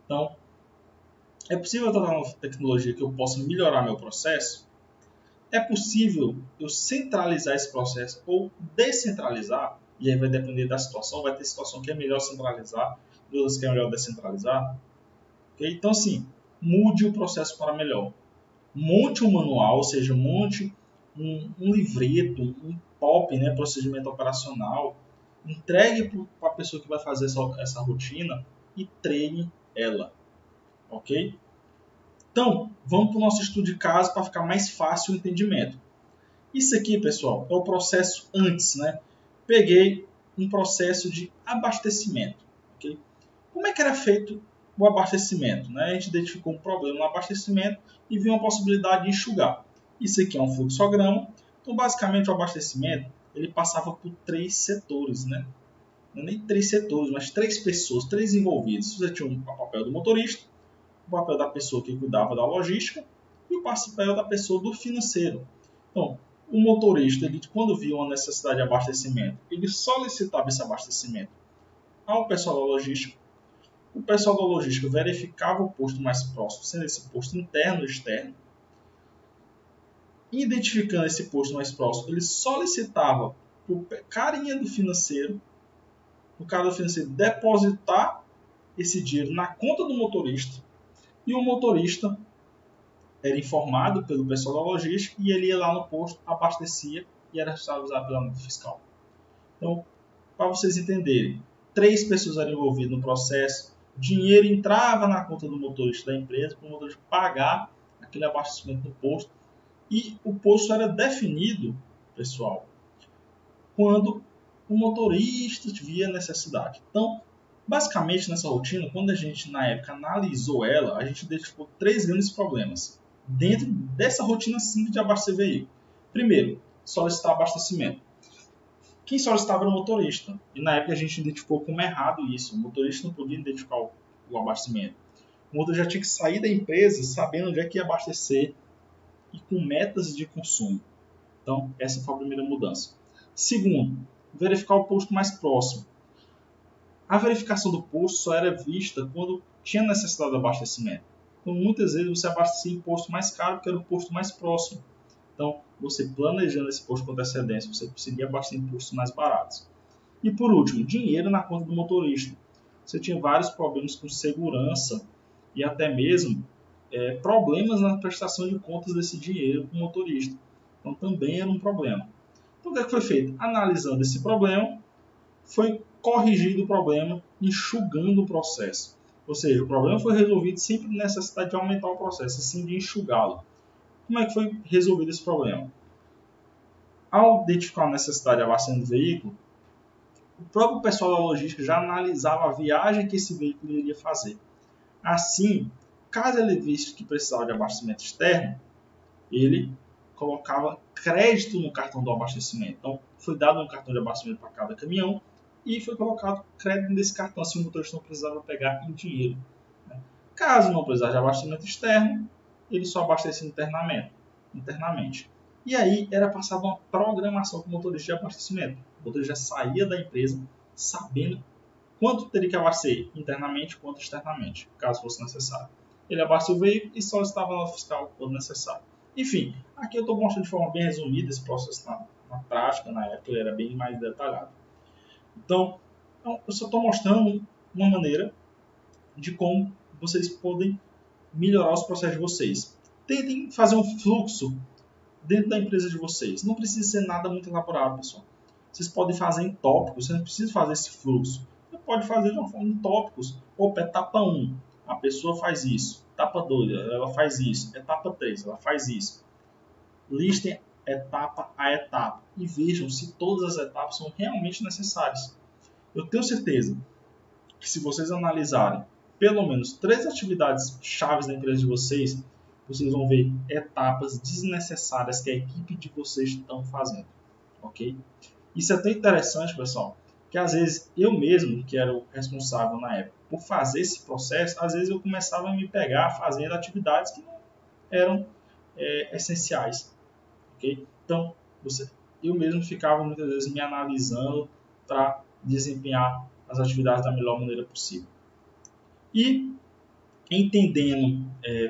Então, é possível tratar uma tecnologia que eu possa melhorar meu processo? É possível eu centralizar esse processo ou descentralizar? E aí vai depender da situação, vai ter situação que é melhor centralizar, e outras que é melhor descentralizar. Okay? Então, assim, mude o processo para melhor. Monte um manual, ou seja, monte um livreto, um POP, né, procedimento operacional, entregue para a pessoa que vai fazer essa rotina e treine ela, ok? Então, vamos para o nosso estudo de caso para ficar mais fácil o entendimento. Isso aqui, pessoal, é o processo antes, né? Peguei um processo de abastecimento, ok? Como é que era feito o abastecimento, né? A gente identificou um problema no abastecimento e viu uma possibilidade de enxugar. Isso aqui é um fluxograma. Então, basicamente, o abastecimento ele passava por 3 setores, né? Não é nem 3 setores, mas 3 pessoas, 3 envolvidos. Você tinha o papel do motorista, o papel da pessoa que cuidava da logística e o papel da pessoa do financeiro. Então, o motorista, ele, quando via uma necessidade de abastecimento, ele solicitava esse abastecimento ao pessoal da logística. O pessoal da logística verificava o posto mais próximo, sendo esse posto interno ou externo. Identificando esse posto mais próximo, ele solicitava para o carinha do financeiro, o cara do financeiro depositar esse dinheiro na conta do motorista, e o motorista era informado pelo pessoal da logística e ele ia lá no posto, abastecia e era responsável pela nota fiscal. Então, para vocês entenderem, 3 pessoas eram envolvidas no processo, dinheiro entrava na conta do motorista da empresa para o motorista pagar aquele abastecimento no posto e o posto era definido, pessoal, quando o motorista via necessidade. Então, basicamente nessa rotina, quando a gente na época analisou ela, a gente identificou 3 grandes problemas dentro dessa rotina simples de abastecer veículo. Primeiro, solicitar abastecimento. Quem solicitava era o motorista. E na época a gente identificou como errado isso. O motorista não podia identificar o abastecimento. O motorista já tinha que sair da empresa sabendo onde é que ia abastecer e com metas de consumo. Então, essa foi a primeira mudança. Segundo, verificar o posto mais próximo. A verificação do posto só era vista quando tinha necessidade de abastecimento. Então, muitas vezes você abastecia em posto mais caro porque era o posto mais próximo. Então, você planejando esse posto com antecedência, você conseguia abastecer em postos mais baratos. E por último, dinheiro na conta do motorista. Você tinha vários problemas com segurança e até mesmo problemas na prestação de contas desse dinheiro para o motorista. Então também era um problema. Então o que foi feito? Analisando esse problema, foi corrigido o problema, enxugando o processo. Ou seja, o problema foi resolvido sem necessidade de aumentar o processo, sim de enxugá-lo. Como é que foi resolvido esse problema? Ao identificar a necessidade de abastecimento do veículo, o próprio pessoal da logística já analisava a viagem que esse veículo iria fazer. Assim, caso ele visse que precisava de abastecimento externo, ele colocava crédito no cartão do abastecimento. Então, foi dado um cartão de abastecimento para cada caminhão e foi colocado crédito nesse cartão, assim o motorista não precisava pegar em dinheiro. Caso não precisasse de abastecimento externo, ele só abastecia internamente. E aí era passada uma programação com o motorista de abastecimento. O motorista já saía da empresa sabendo quanto teria que abastecer internamente quanto externamente, caso fosse necessário. Ele abastecia o veículo e solicitava a nota fiscal quando necessário. Enfim, aqui eu estou mostrando de forma bem resumida esse processo na prática, na época ele era bem mais detalhado. Então, eu só estou mostrando uma maneira de como vocês podem melhorar os processos de vocês. Tentem fazer um fluxo dentro da empresa de vocês. Não precisa ser nada muito elaborado, pessoal. Vocês podem fazer em tópicos, você não precisa fazer esse fluxo. Você pode fazer de uma forma em tópicos. Opa, etapa 1, a pessoa faz isso. Etapa 2, ela faz isso. Etapa 3, ela faz isso. Listem etapa a etapa e vejam se todas as etapas são realmente necessárias. Eu tenho certeza que se vocês analisarem pelo menos 3 atividades chaves da empresa de vocês, vocês vão ver etapas desnecessárias que a equipe de vocês estão fazendo, ok? Isso é tão interessante, pessoal, que às vezes eu mesmo, que era o responsável na época por fazer esse processo, às vezes eu começava a me pegar fazendo atividades que não eram essenciais, ok? Então, eu mesmo ficava muitas vezes me analisando para desempenhar as atividades da melhor maneira possível. E entendendo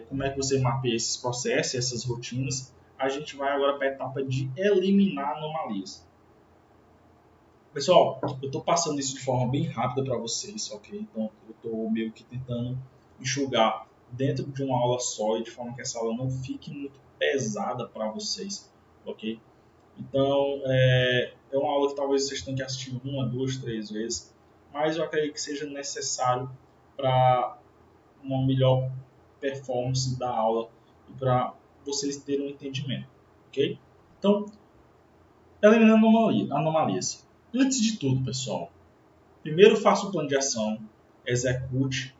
como é que você mapeia esses processos, essas rotinas, a gente vai agora para a etapa de eliminar anomalias. Pessoal, eu estou passando isso de forma bem rápida para vocês, ok? Então, eu estou meio que tentando enxugar dentro de uma aula só e de forma que essa aula não fique muito pesada para vocês, ok? Então, é uma aula que talvez vocês tenham que assistir 1, 2, 3 vezes, mas eu acredito que seja necessário para uma melhor performance da aula e para vocês terem um entendimento, ok? Então, eliminando anomalias. Antes de tudo, pessoal, primeiro faça o plano de ação, execute,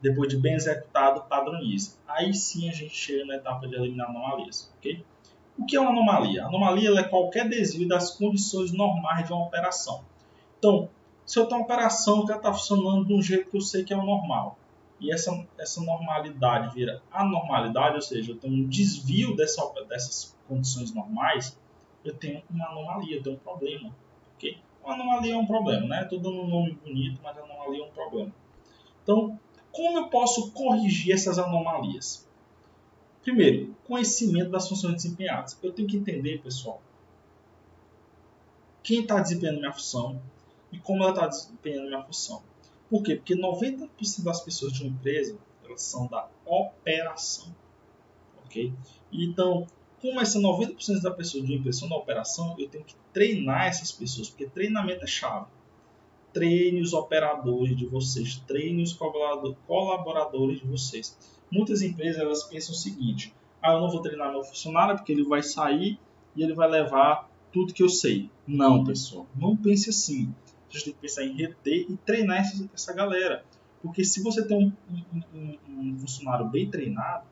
depois de bem executado, padronize. Aí sim a gente chega na etapa de eliminar anomalias, ok? O que é uma anomalia? A anomalia é qualquer desvio das condições normais de uma operação. Então, se eu tenho uma operação que está funcionando de um jeito que eu sei que é o normal, e essa normalidade vira anormalidade, ou seja, eu tenho um desvio dessas condições normais, eu tenho uma anomalia, eu tenho um problema. Okay? Uma anomalia é um problema, né? Estou dando um nome bonito, mas anomalia é um problema. Então, como eu posso corrigir essas anomalias? Primeiro, conhecimento das funções desempenhadas. Eu tenho que entender, pessoal, quem está desempenhando minha função e como ela está desempenhando minha função. Por quê? Porque 90% das pessoas de uma empresa, elas são da operação. Ok? Então, como essa 90% das pessoas de uma empresa são da operação, eu tenho que treinar essas pessoas, porque treinamento é chave. Treine os operadores de vocês, treine os colaboradores de vocês. Muitas empresas elas pensam o seguinte: eu não vou treinar meu funcionário porque ele vai sair e ele vai levar tudo que eu sei. Não, pessoal, não pense assim. A gente tem que pensar em reter e treinar essa galera. Porque se você tem um funcionário bem treinado,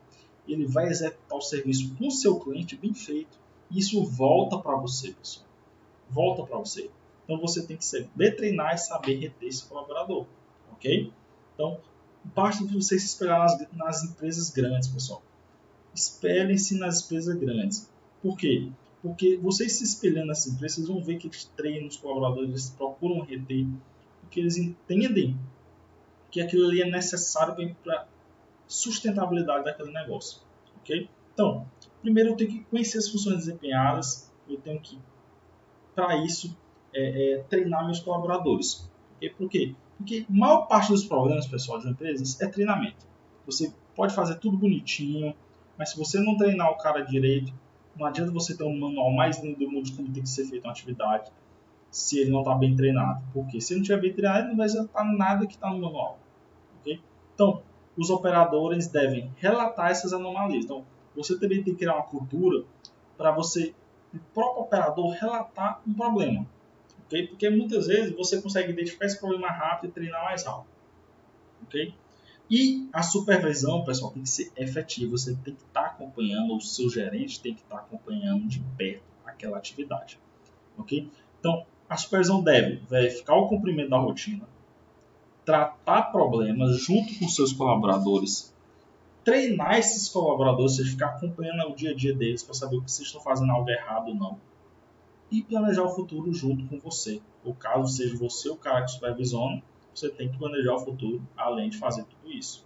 ele vai executar o serviço com o seu cliente bem feito. Isso volta para você, pessoal. Volta para você. Então você tem que saber treinar e saber reter esse colaborador, ok? Então, basta você se espelhar nas empresas grandes, pessoal. Espelhem-se nas empresas grandes. Por quê? Porque vocês se espelhando nessas empresas, vocês vão ver que eles treinam os colaboradores, eles procuram reter, porque eles entendem que aquilo ali é necessário para a sustentabilidade daquele negócio, ok? Então, primeiro eu tenho que conhecer as funções desempenhadas, eu tenho que, para isso, treinar meus colaboradores. Okay? Por quê? Porque a maior parte dos problemas, pessoal, de uma empresa é treinamento. Você pode fazer tudo bonitinho, mas se você não treinar o cara direito, não adianta você ter um manual mais lindo do mundo de como tem que ser feita uma atividade se ele não está bem treinado. Porque se ele não estiver bem treinado, ele não vai executar nada que está no manual. Okay? Então, os operadores devem relatar essas anomalias. Então, você também tem que criar uma cultura para você, o próprio operador, relatar um problema. Okay? Porque muitas vezes você consegue identificar esse problema rápido e treinar mais rápido. Okay? E a supervisão, pessoal, tem que ser efetiva. Você tem que estar acompanhando, o seu gerente tem que estar acompanhando de perto aquela atividade. Okay? Então, a supervisão deve verificar o cumprimento da rotina, tratar problemas junto com seus colaboradores, treinar esses colaboradores, você ficar acompanhando o dia a dia deles para saber o que vocês estão fazendo algo errado ou não, e planejar o futuro junto com você. Ou caso seja você o cara que supervisiona, você tem que planejar o futuro além de fazer tudo isso.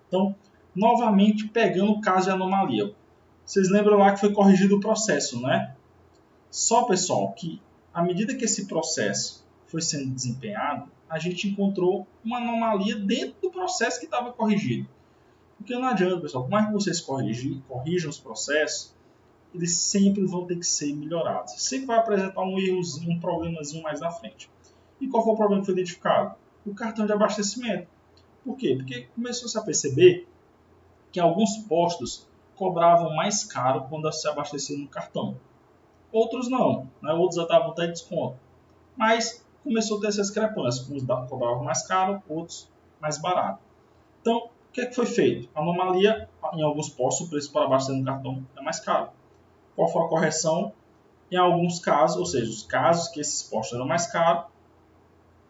Então, novamente, pegando o caso de anomalia. Vocês lembram lá que foi corrigido o processo, né? Só, pessoal, que à medida que esse processo foi sendo desempenhado, a gente encontrou uma anomalia dentro do processo que estava corrigido. Porque não adianta, pessoal, por mais que vocês corrijam os processos, eles sempre vão ter que ser melhorados. Sempre vai apresentar um errozinho, um problemazinho mais na frente. E qual foi o problema que foi identificado? O cartão de abastecimento. Por quê? Porque começou-se a perceber que alguns postos cobravam mais caro quando se abastecia no cartão. Outros não, né? Outros davam até desconto. Mas começou a ter essa discrepância. Uns cobravam mais caro, outros mais barato. Então, o que foi feito? Anomalia, em alguns postos, o preço para abastecer no cartão é mais caro. Qual foi a correção? Em alguns casos, ou seja, os casos que esses postos eram mais caros,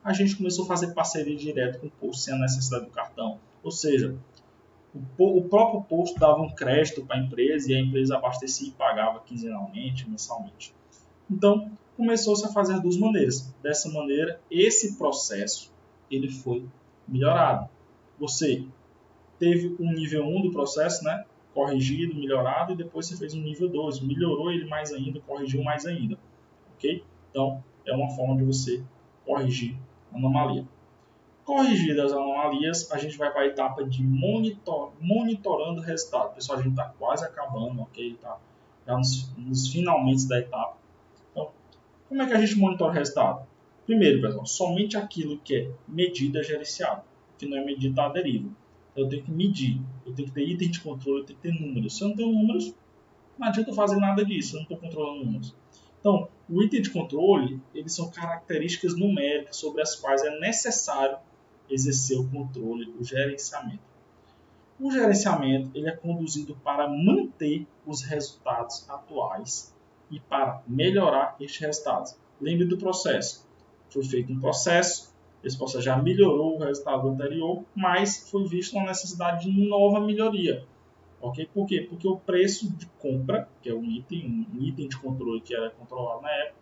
a gente começou a fazer parceria direto com o posto sem a necessidade do cartão. Ou seja, o próprio posto dava um crédito para a empresa e a empresa abastecia e pagava quinzenalmente, mensalmente. Então, começou-se a fazer de duas maneiras. Dessa maneira, esse processo ele foi melhorado. Você teve um nível 1 do processo, né? Corrigido, melhorado, e depois você fez um nível 2, melhorou ele mais ainda, corrigiu mais ainda. Ok? Então, é uma forma de você corrigir a anomalia. Corrigidas as anomalias, a gente vai para a etapa de monitorando o resultado. Pessoal, a gente está quase acabando, ok? Tá já nos finalmente da etapa. Então, como é que a gente monitora o resultado? Primeiro, pessoal, somente aquilo que é medido é gerenciado. O que não é medido está à deriva. Então, eu tenho que medir, eu tenho que ter item de controle, eu tenho que ter números. Se eu não tenho números, não adianta eu fazer nada disso, eu não estou controlando números. Então, o item de controle, eles são características numéricas sobre as quais é necessário exercer o controle, o gerenciamento. O gerenciamento ele é conduzido para manter os resultados atuais e para melhorar estes resultados. Lembre do processo. Foi feito um processo, esse processo já melhorou o resultado anterior, mas foi visto uma necessidade de nova melhoria. Okay? Por quê? Porque o preço de compra, que é um item de controle que era controlado na época,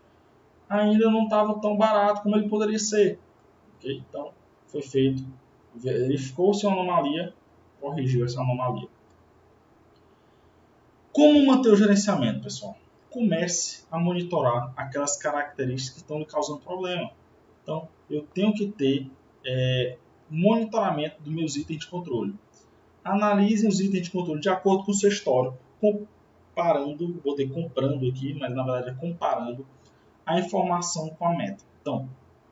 ainda não estava tão barato como ele poderia ser. Okay? Então, foi feito, verificou-se uma anomalia, corrigiu essa anomalia. Como manter o gerenciamento, pessoal? Comece a monitorar aquelas características que estão lhe causando problema. Então, eu tenho que ter monitoramento dos meus itens de controle. Analise os itens de controle de acordo com o seu histórico, comparando, botei comprando aqui, mas na verdade é comparando a informação com a meta. Então,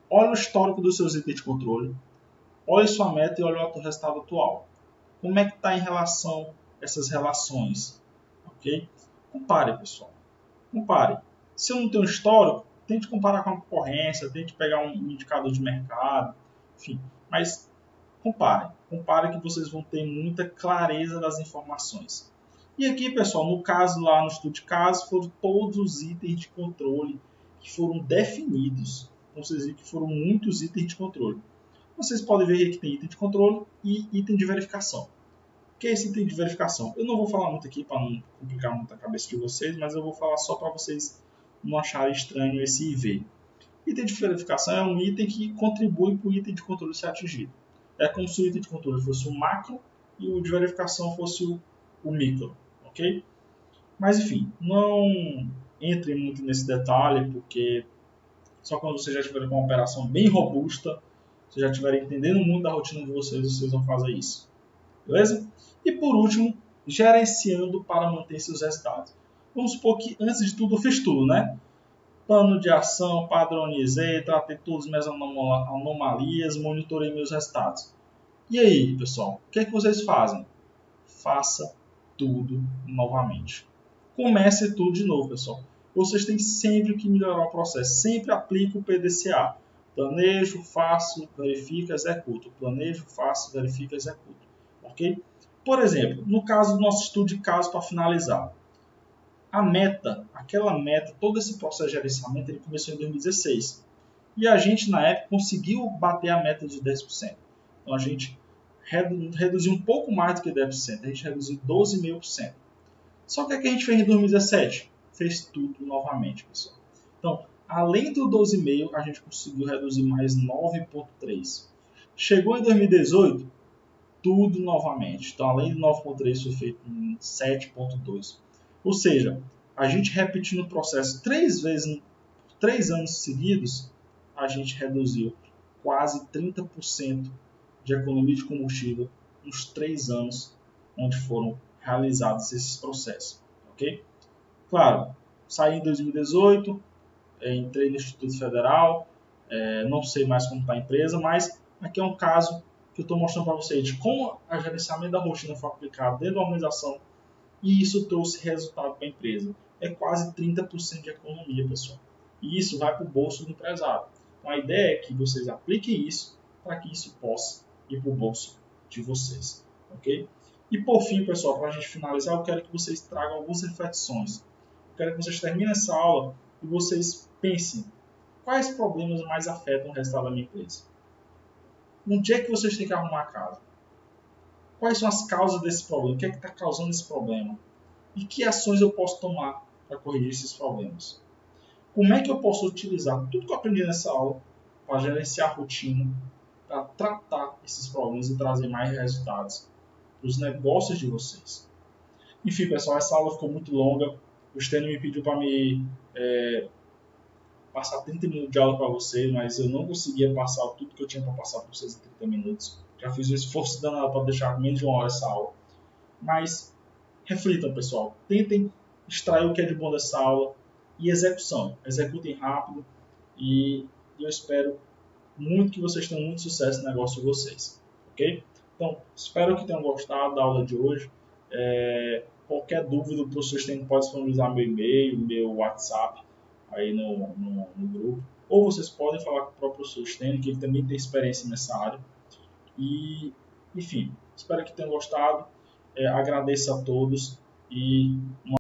olhe o histórico dos seus itens de controle, olhe sua meta e olhe o resultado atual. Como é que está em relação a essas relações? Ok? Compare, pessoal. Compare. Se eu não tenho histórico, tente comparar com a concorrência, tente pegar um indicador de mercado, enfim. Mas compare. Compare que vocês vão ter muita clareza das informações. E aqui, pessoal, no caso lá no estudo de caso, foram todos os itens de controle que foram definidos. Então, vocês viram que foram muitos itens de controle. Vocês podem ver que tem item de controle e item de verificação. O que é esse item de verificação? Eu não vou falar muito aqui para não complicar muito a cabeça de vocês, mas eu vou falar só para vocês não acharem estranho esse IV. Item de verificação é um item que contribui para o item de controle ser atingido. É como se o item de controle fosse o macro e o de verificação fosse o micro, ok? Mas enfim, não entre muito nesse detalhe, porque só quando vocês já tiverem com uma operação bem robusta, vocês já estiverem entendendo muito da rotina de vocês vão fazer isso. Beleza? E por último, gerenciando para manter seus resultados. Vamos supor que antes de tudo eu fiz tudo, né? Plano de ação, padronizei, tratei todas as minhas anomalias, monitorei meus resultados. E aí, pessoal, o que é que vocês fazem? Faça tudo novamente. Comece tudo de novo, pessoal. Vocês têm sempre que melhorar o processo. Sempre aplique o PDCA. Planejo, faço, verifico, executo. Planejo, faço, verifico, executo. Ok? Por exemplo, no caso do nosso estudo de caso para finalizar. A meta, aquela meta, todo esse processo de gerenciamento, ele começou em 2016. E a gente, na época, conseguiu bater a meta de 10%. Então, a gente reduziu um pouco mais do que 10%. A gente reduziu 12,5%. Só que o que a gente fez em 2017? Fez tudo novamente, pessoal. Então, além do 12,5%, a gente conseguiu reduzir mais 9,3%. Chegou em 2018, tudo novamente. Então, além de 9,3%, foi feito em 7,2%. Ou seja, a gente repetindo o processo 3 vezes, 3 anos seguidos, a gente reduziu quase 30% de economia de combustível nos 3 anos onde foram realizados esses processos. Ok? Claro, saí em 2018, entrei no Instituto Federal, não sei mais como está a empresa, mas aqui é um caso que eu estou mostrando para vocês de como a gerenciamento da rotina foi aplicado dentro da organização e isso trouxe resultado para a empresa. É quase 30% de economia, pessoal. E isso vai para o bolso do empresário. Então a ideia é que vocês apliquem isso para que isso possa ir para o bolso de vocês. Ok? E por fim, pessoal, para a gente finalizar, eu quero que vocês tragam algumas reflexões. Eu quero que vocês terminem essa aula e vocês pensem quais problemas mais afetam o resultado da minha empresa. Onde é que vocês têm que arrumar a casa? Quais são as causas desse problema? O que é que está causando esse problema? E que ações eu posso tomar para corrigir esses problemas? como é que eu posso utilizar tudo que eu aprendi nessa aula para gerenciar a rotina, para tratar esses problemas e trazer mais resultados para os negócios de vocês. Enfim, pessoal, essa aula ficou muito longa. O Stênio me pediu para me passar 30 minutos de aula para vocês, mas eu não conseguia passar tudo que eu tinha para passar para vocês em 30 minutos. Já fiz um esforço danado para deixar menos de 1 hora essa aula. Mas reflitam, pessoal. Tentem extrair o que é de bom dessa aula e execução. Executem rápido e eu espero muito que vocês tenham muito sucesso no negócio de vocês. Ok? Então, espero que tenham gostado da aula de hoje. Qualquer dúvida, o professor Stênio pode disponibilizar meu e-mail, meu WhatsApp aí no grupo. Ou vocês podem falar com o próprio professor Stênio, que ele também tem experiência nessa área. E, enfim, espero que tenham gostado. Agradeço a todos e